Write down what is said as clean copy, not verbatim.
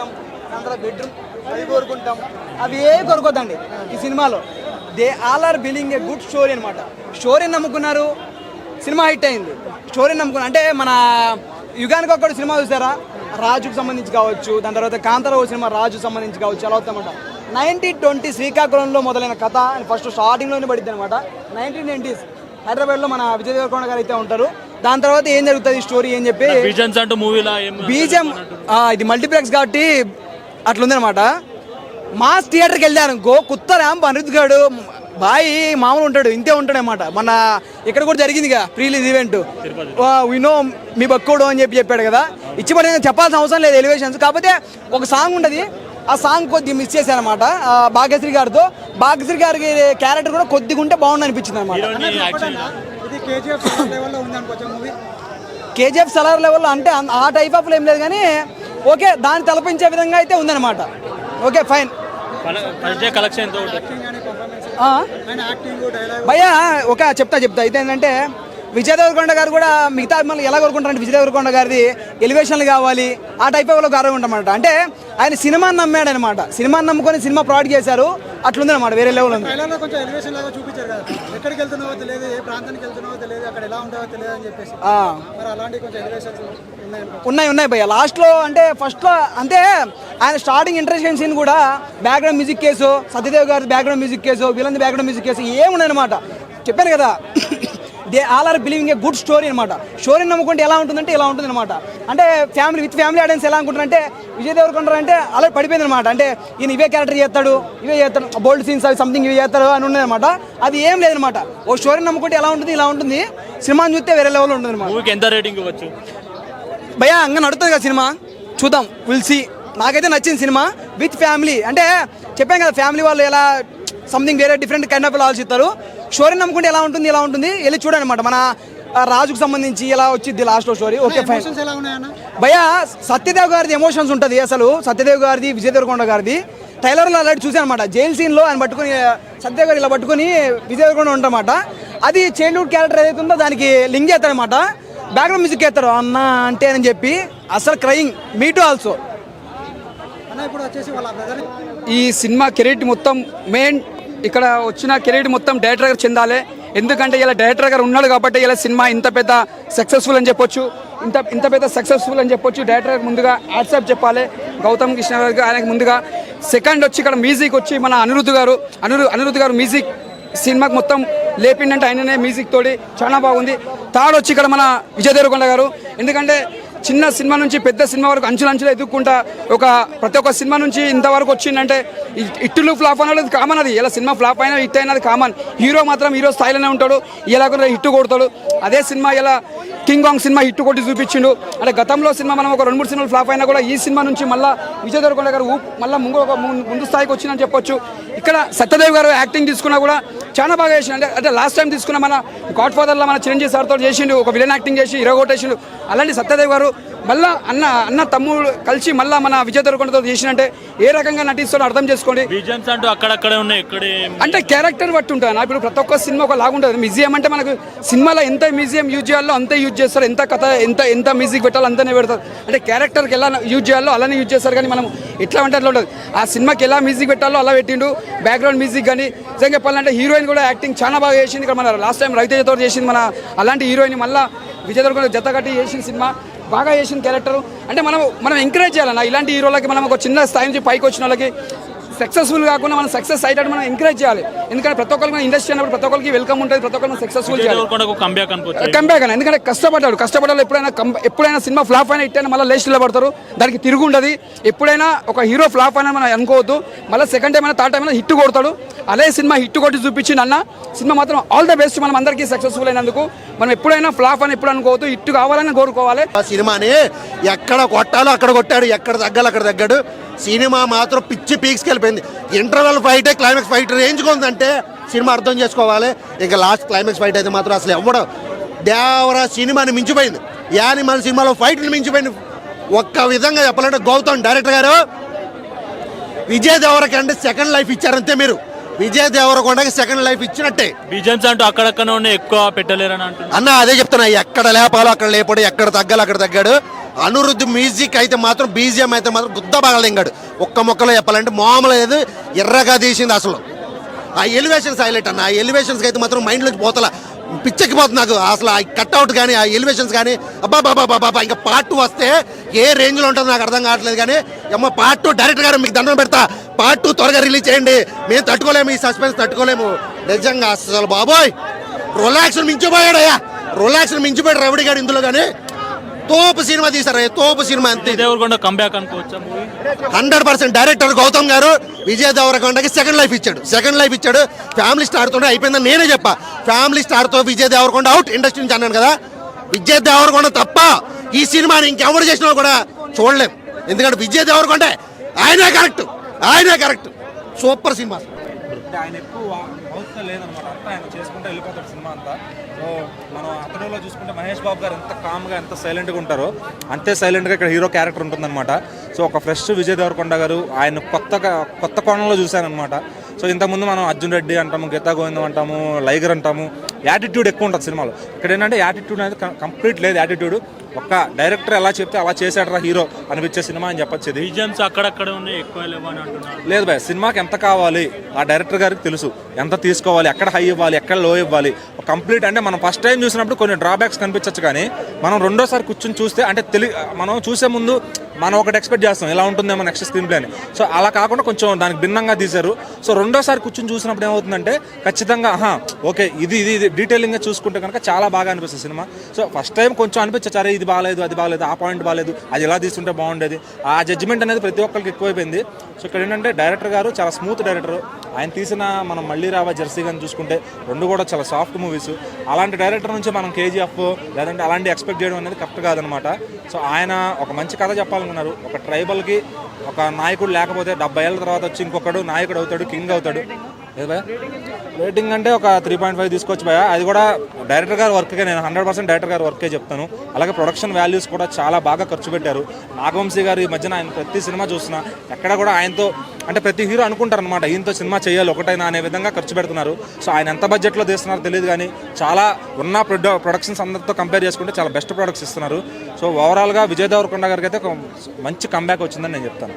కోరుకుంటాం, దాంట్లో బెడ్రూమ్ అవి కోరుకుంటాం, అవి ఏ కోరుకోద్దండి ఈ సినిమాలో. They all are billing a good story అనమాట. స్టోరీని నమ్ముకున్నారు, సినిమా హిట్ అయింది. స్టోరీని నమ్ముకున్నారు అంటే మన యుగానికి ఒక్కడు సినిమా చూసారా, రాజుకు సంబంధించి కావచ్చు, దాని తర్వాత కాంతారావు సినిమా రాజుకు సంబంధించి కావచ్చు, అలా అవుతామన్నమాట. 1920 శ్రీకాకుళంలో మొదలైన కథ ఫస్ట్ స్టార్టింగ్లోనే పడింది అనమాట. 1990s హైదరాబాద్లో మన విజయ్ దేవరకొండ గారు అయితే ఉంటారు. దాని తర్వాత ఏం జరుగుతుంది స్టోరీ ఏం చెప్పి బీజం ఇది మల్టీప్లెక్స్ కాబట్టి అట్లుంది అనమాట. మాస్ థియేటర్కి వెళ్ళాను గో కొత్త ర్యాంప్ అనిరుద్ గారు బాయ్ మామూలు ఉంటాడు, ఇంతే ఉంటాడు అనమాట. మన ఇక్కడ కూడా జరిగిందిగా ప్రీలీజ్ ఈవెంట్, వినో మీ బక్కుడు అని చెప్పాడు కదా. ఇచ్చి పడి చెప్పాల్సిన అవసరం లేదు ఎలివేషన్స్. కాకపోతే ఒక సాంగ్ ఉంటుంది, ఆ సాంగ్ కొద్దిగా మిస్ చేశాను అనమాట భాగ్యశ్రీ గారితో. భాగ్యశ్రీ గారికి క్యారెక్టర్ కూడా కొద్దిగా ఉంటే బాగుంది అనిపించింది అనమాట. కేజీఎఫ్ సలార్ లెవెల్లో అంటే ఆ టైప్ ఆఫ్లో ఏం లేదు కానీ ఓకే, దాన్ని తలపించే విధంగా అయితే ఉందన్నమాట. Okay fine. భయ్యా ఒక చెప్తా అయితే ఏంటంటే విజయ్ దేవరకొండ గారు కూడా మిగతా మళ్ళీ ఎలా కోరుకుంటారంటే విజయ్ దేవరకొండ గారిది ఎలివేషన్లు కావాలి, ఆ టైప్ ఆఫ్ గౌరవం ఉంటామన్నమాట. అంటే ఆయన సినిమాని నమ్మాడు అనమాట, సినిమాని నమ్ముకొని సినిమా ప్రొడక్ట్ చేశారు, అట్లుంది అనమాట. వేరే లెవెల్ ఉంది. ఉన్నాయి భయ్య లాస్ట్లో అంటే ఫస్ట్లో అంటే ఆయన స్టార్టింగ్ ఇంట్రెస్టింగ్ సీన్ కూడా బ్యాక్గ్రౌండ్ మ్యూజిక్ కేసు, సత్యదేవ్ గారి background music case, villain background music case ఏమున్నాయి అనమాట. చెప్పాను కదా, they all are believing a good story అనమాట. స్టోరీని నమ్ముకుంటే ఎలా ఉంటుందంటే ఇలా ఉంటుంది అనమాట. అంటే విత్ ఫ్యామిలీ ఆడియన్స్ ఎలా అనుకుంటారంటే విజయ్ దేవరకొండ అంటే అలా పడిపోయింది అనమాట. అంటే ఈయన ఇవే క్యారెక్టర్ చేస్తాడు, బోల్డ్ సీన్స్ అవి సంథింగ్ ఇవి చేస్తాడు అని ఉన్నది అనమాట. అది ఏం లేదనమాట. ఓ స్టోరీని నమ్ముకుంటే ఎలా ఉంటుంది ఇలా ఉంటుంది, సినిమాని చూస్తే వేరే లెవెల్లో ఉంటుంది అనమాట. ఎంత రేటింగ్ ఇవ్వచ్చు భయ్యా? అంగా నడుతుంది కదా సినిమా, చూద్దాం, విల్ సీ. నాకైతే నచ్చింది సినిమా విత్ ఫ్యామిలీ. అంటే చెప్పాం కదా ఫ్యామిలీ వాళ్ళు ఎలా సంథింగ్ వేరే డిఫరెంట్ కైండ్ ఆఫ్ ఆలోచిస్తారు. స్టోరీ నమ్ముకుంటే ఎలా ఉంటుంది ఇలా ఉంటుంది, వెళ్ళి చూడండి అనమాట. మన రాజుకు సంబంధించి ఎలా వచ్చింది లాస్ట్లో స్టోరీ. Okay fine. భయ్యా సత్యదేవ్ గారిది ఎమోషన్స్ ఉంటుంది అసలు, సత్యదేవ్ గారిది విజయ్ దేవరకొండ గారిది. ట్రైలర్లో అలాంటి చూసాను అనమాట. జైల్ సీన్లో ఆయన పట్టుకుని సత్యదేవ్ గారు ఇలా పట్టుకుని విజయ్ దేవరకొండ ఉంటారన్నమాట. అది చైల్డ్హుడ్ క్యారెక్టర్ ఏదైతే ఉందో దానికి లింక్ చేస్తారనమాట. బ్యాక్గ్రౌండ్ మ్యూజిక్ చేస్తారు అన్న అంటే అని చెప్పి అసలు క్రయింగ్. Me to also. ఈ సినిమా కెరీర్ మొత్తం మెయిన్ ఇక్కడ వచ్చిన కెరీర్ మొత్తం డైరెక్టర్ గారు చెందాలి. ఎందుకంటే ఇలా డైరెక్టర్ గారు ఉన్నాడు కాబట్టి ఇలా సినిమా ఇంత పెద్ద సక్సెస్ఫుల్ అని చెప్పొచ్చు, ఇంత పెద్ద సక్సెస్ఫుల్ అని చెప్పొచ్చు. డైరెక్టర్ గారు ముందుగా యాక్సెప్ట్ చెప్పాలి గౌతమ్ కృష్ణ గారికి. ఆయనకు ముందుగా సెకండ్ వచ్చి ఇక్కడ మ్యూజిక్ వచ్చి మన అనిరుద్ధ్ గారు మ్యూజిక్ సినిమాకి మొత్తం లేపిండంటే ఆయననే మ్యూజిక్ తోటి చాలా బాగుంది. థర్డ్ వచ్చి ఇక్కడ మన విజయ్ దేవరకొండ గారు. ఎందుకంటే చిన్న సినిమా నుంచి పెద్ద సినిమా వరకు అంచులంచులు ఎదుక్కుంటా ప్రతి ఒక్క సినిమా నుంచి ఇంతవరకు వచ్చిందంటే ఇట్టులు ఫ్లాప్ అనేది కామన్. అది ఇలా సినిమా ఫ్లాప్ అయినా హిట్ అయినది కామన్. హీరో మాత్రం హీరో స్థాయిలోనే ఉంటాడు, ఇలా కూడా హిట్ కొడతాడు. అదే సినిమా ఇలా కింగ్ కాంగ్ సినిమా హిట్ కొట్టి చూపించిండు. అంటే గతంలో సినిమా మనం ఒక 2-3 సినిమాలు ఫ్లాప్ అయినా కూడా ఈ సినిమా నుంచి మళ్ళీ విజయ్ దేవరకొండ గారు మళ్ళీ ముందు స్థాయికి వచ్చిందని చెప్పొచ్చు. ఇక్కడ సత్యదేవ్ గారు యాక్టింగ్ తీసుకున్నా కూడా చాలా బాగా చేసిండు. అంటే లాస్ట్ టైం తీసుకున్న మన గాడ్ ఫాదర్లో మన చిరంజీవి సార్తో చేసిండు, ఒక విలన్ యాక్టింగ్ చేసి ఇరగొట్టేసిండు. అలాంటి సత్యదేవ్ గారు మళ్ళీ అన్న తమ్ముడు కలిసి మళ్ళీ మన విజయ్ దేవరకొండతో చేసినంటే ఏ రకంగా నటిస్తాడో అర్థం చేసుకోండి. అంటే క్యారెక్టర్ బట్టి ఉంటుంది. ఇప్పుడు ప్రతి ఒక్క సినిమా ఒక లాగుంటుంది. మ్యూజియం అంటే మనకు సినిమాలో ఎంత మ్యూజియం యూజ్ చేయాలో అంతే యూజ్ చేస్తారు, ఎంత కథ ఎంత మ్యూజిక్ పెట్టాలో అంతనే పెడతారు. అంటే క్యారెక్టర్కి ఎలా యూజ్ చేయాలో అలానే యూజ్ చేస్తారు. కానీ మనం ఎట్లా అంటే అట్లా ఉంటుంది. ఆ సినిమాకి ఎలా మ్యూజిక్ పెట్టాలో అలా పెట్టిండు. బ్యాక్గ్రౌండ్ మ్యూజిక్ కానీ నిజంగా చెప్పాలంటే హీరోయిన్ కూడా యాక్టింగ్ చాలా బాగా చేసింది. ఇక్కడ మన లాస్ట్ టైం రవితేజతో చేసింది మన అలాంటి హీరోయిన్ మళ్ళీ విజయ్ దేవరకొండ జత కట్టి చేసిన సినిమా బాగా చేసిన క్యారెక్టర్. అంటే మనం ఎంకరేజ్ చేయాలన్నా ఇలాంటి హీరోలకి. మనం ఒక చిన్న స్థాయి నుంచి పైకి వచ్చిన వాళ్ళకి సక్సెస్ఫుల్ కాకుండా మనం సక్సెస్ అయ్యేటట్టు మనం ఎంకరేజ్ చేయాలి. ఎందుకంటే ప్రతి ఒక్కరికి మన ఇండస్ట్రీ అన్నప్పుడు ప్రతి ఒక్కరికి వెల్కమ్ ఉంటుంది, ప్రతి ఒక్కరికి సక్సెస్ఫుల్ చేయాలి. కంబ్యాక్ అని ఎందుకంటే కష్టపడ్డాడు. ఎప్పుడైనా సినిమా ఫ్లాప్ అయినా హిట్ అయినా మళ్ళీ లేస్ట్ నిలబడతారు, దానికి తిరుగు ఉండదు. ఎప్పుడైనా ఒక హీరో ఫ్లాప్ అయినా మనం అనుకోవద్దు, మళ్ళీ సెకండ్ టైం అయినా థర్డ్ టైం అయినా హిట్ కొడతాడు. అదే సినిమా హిట్ కొట్టి చూపించింది అన్న సినిమా మాత్రం ఆల్ ద బెస్ట్. మనం అందరికీ సక్సెస్ఫుల్ అయినందుకు మనం ఎప్పుడైనా ఫ్లాప్ అని ఎప్పుడు అనుకోవద్దు, హిట్ కావాలని కోరుకోవాలి. ఆ సినిమాని ఎక్కడ కొట్టాలో అక్కడ కొట్టాడు, ఎక్కడ తగ్గాలో అక్కడ తగ్గాడు. సినిమా మాత్రం పిచ్చి పీక్స్కి వెళ్ళిపోయింది. ఇంటర్వెల్ ఫైటే క్లైమాక్స్ ఫైట్ రేంజ్కుందంటే సినిమా అర్థం చేసుకోవాలి. ఇంకా లాస్ట్ క్లైమాక్స్ ఫైట్ అయితే మాత్రం అసలు ఎవడం దేవరా సినిమాని మించిపోయింది. యానిమల్ సినిమాలో ఫైట్ని మించిపోయింది. ఒక్క విధంగా చెప్పాలంటే గౌతమ్ డైరెక్టర్ గారు విజయ్ దేవరకొండ సెకండ్ లైఫ్ ఇచ్చారంతే. మీరు విజయ్ దేవరకొండకి సెకండ్ లైఫ్ ఇచ్చినట్టే. విజన్స్ అంటూ అక్కడక్కడ ఎక్కువ పెట్టలేరని అన్న అదే చెప్తున్నా. ఎక్కడ లేపాలో అక్కడ లేపాడు, ఎక్కడ తగ్గాలో అక్కడ తగ్గాడు. అనిరుద్ధ్ మ్యూజిక్ అయితే మాత్రం బీజిఎం అయితే మాత్రం గుద్ద బాగలింగాడు. ఒక్క మొక్కలో చెప్పాలంటే మామూలు లేదు, ఎర్రగా తీసింది అసలు. ఆ ఎలివేషన్స్ హైలైట్ అన్న. ఆ ఎలివేషన్స్కి అయితే మాత్రం మైండ్లోకి పోతల పిచ్చెక్కిపోతుంది నాకు అసలు. ఆ కట్అవుట్ కానీ ఆ ఎలివేషన్స్ కానీ అబ్బా బాబా బాబా. ఇంకా పార్ట్ 2 వస్తే ఏ రేంజ్లో ఉంటుందో నాకు అర్థం కావట్లేదు. కానీ అమ్మ పార్ట్ 2 డైరెక్టర్ గారు మీకు దండం పెడతా, పార్ట్ 2 త్వరగా రిలీజ్ చేయండి. మేము తట్టుకోలేము, ఈ సస్పెన్స్ తట్టుకోలేము నిజంగా అసలు. బాబోయ్ రొలాక్స్ని మించిపోయాడయ్యా, రొలాక్స్ని మించిపోయాడు రవిడి గారు ఇందులో. కానీ తోపు సినిమా తీసారయ్యా, తోపు సినిమా అంతే. 100% డైరెక్టర్ గౌతమ్ గారు విజయ్ దేవరకొండకి సెకండ్ లైఫ్ ఇచ్చాడు. ఫ్యామిలీ స్టార్తోనే అయిపోయిందని నేనే చెప్పా. ఫ్యామిలీ స్టార్తో విజయ్ దేవరకొండ అవుట్ ఇండస్ట్రీ నుంచి అన్నాను కదా. విజయ్ దేవరకొండ తప్ప ఈ సినిమాని ఇంకెవరు చేసినా కూడా చూడలేం. ఎందుకంటే విజయ్ దేవరకొండ ఆయనే కరెక్ట్. Super cinema. ఆయన ఎక్కువ అవసరం లేదనమాట, అంతా ఆయన చేసుకుంటే వెళ్ళిపోతాడు సినిమా అంతా. సో మనం అతడిలో చూసుకుంటే మహేష్ బాబు గారు ఎంత కామ్గా ఎంత సైలెంట్గా ఉంటారో అంతే సైలెంట్గా ఇక్కడ హీరో క్యారెక్టర్ ఉంటుందన్నమాట. సో ఒక ఫ్రెష్ విజయ్ దేవరకొండ గారు ఆయన కొత్త కోణంలో చూశానమాట. సో ఇంతకుముందు మనం అర్జున్ రెడ్డి అంటాము, గీతా గోవిందం అంటాము, లైగర్ అంటాము, యాటిట్యూడ్ ఎక్కువ ఉంటుంది సినిమాలో. ఇక్కడ ఏంటంటే యాటిట్యూడ్ అనేది కంప్లీట్ లేదు. యాటిట్యూడ్ ఒక్క డైరెక్టర్ ఎలా చెప్తే అలా చేశాడరా హీరో అనిపించే సినిమా అని చెప్పొచ్చు. ఇది బీజిఎమ్స్ అక్కడక్కడ ఉన్నాయి, ఎక్కువ లేవని అంటున్నారు. లేదు భయ్, సినిమాకి ఎంత కావాలి ఆ డైరెక్టర్ గారికి తెలుసు. ఎంత తీసుకోవాలి, ఎక్కడ హై ఇవ్వాలి, ఎక్కడ లో ఇవ్వాలి. కంప్లీట్ అంటే మనం ఫస్ట్ టైం చూసినప్పుడు కొన్ని డ్రాబ్యాక్స్ కనిపించచ్చు, కానీ మనం రెండోసారి కూర్చొని చూస్తే అంటే మనం చూసే ముందు మనం ఒకటి ఎక్స్పెక్ట్ చేస్తాం ఇలా ఉంటుందేమో నెక్స్ట్ స్క్రీన్ ప్లే అని. సో అలా కాకుండా కొంచెం దానికి భిన్నంగా తీశారు. సో రెండోసారి కూర్చొని చూసినప్పుడు ఏమవుతుందంటే ఖచ్చితంగా ఓకే ఇది డీటెయిలింగ్గా చూసుకుంటే కనుక చాలా బాగా అనిపిస్తుంది సినిమా. సో ఫస్ట్ టైం కొంచెం అనిపించచ్చు, అరే ఇది బాగాలేదు, అది బాగాలేదు, ఆ పాయింట్ బాగాలేదు, అది ఎలా తీసుకుంటే బాగుండేది. ఆ జడ్జిమెంట్ అనేది ప్రతి ఒక్కరికి ఎక్కువైపోయింది. సో ఇక్కడ ఏంటంటే డైరెక్టర్ గారు చాలా స్మూత్ డైరెక్టర్. ఆయన తీసిన మనం మళ్ళీ రావా జెర్సీ కానీ చూసుకుంటే రెండు కూడా చాలా సాఫ్ట్ మూవీస్. అలాంటి డైరెక్టర్ నుంచి మనం కేజీఎఫ్ లేదంటే అలాంటి ఎక్స్పెక్ట్ చేయడం అనేది కరెక్ట్ కాదనమాట. సో ఆయన ఒక మంచి కథ చెప్పాలనుకున్నారు. ఒక ట్రైబల్కి ఒక నాయకుడు లేకపోతే 70 ఏళ్ళ తర్వాత వచ్చి ఇంకొకడు నాయకుడు అవుతాడు, కింగ్ అవుతాడు. లేదు భయ, రేటింగ్ అంటే ఒక 3.5 తీసుకోవచ్చు భయ. అది కూడా డైరెక్టర్ గారి వర్క్కే, నేను 100% డైరెక్టర్ గారి వర్కే చెప్తాను. అలాగే ప్రొడక్షన్ వాల్యూస్ కూడా చాలా బాగా ఖర్చు పెట్టారు. నాగవంశీ గారు ఈ మధ్యన ఆయన ప్రతి సినిమా చూస్తున్నా ఎక్కడ కూడా ఆయనతో అంటే ప్రతి హీరో అనుకుంటారు అనమాట ఈయనతో సినిమా చేయాలి ఒకటైనా అనే విధంగా ఖర్చు పెడుతున్నారు. సో ఆయన ఎంత బడ్జెట్లో తీస్తున్నారో తెలియదు, కానీ చాలా ఉన్న ప్రొడక్షన్స్ అందరితో కంపేర్ చేసుకుంటే చాలా బెస్ట్ ప్రొడక్ట్స్ ఇస్తున్నారు. సో ఓవరాల్గా విజయ్ దేవరకొండ గారికి అయితే ఒక మంచి కంబ్యాక్ వచ్చిందని నేను చెప్తాను.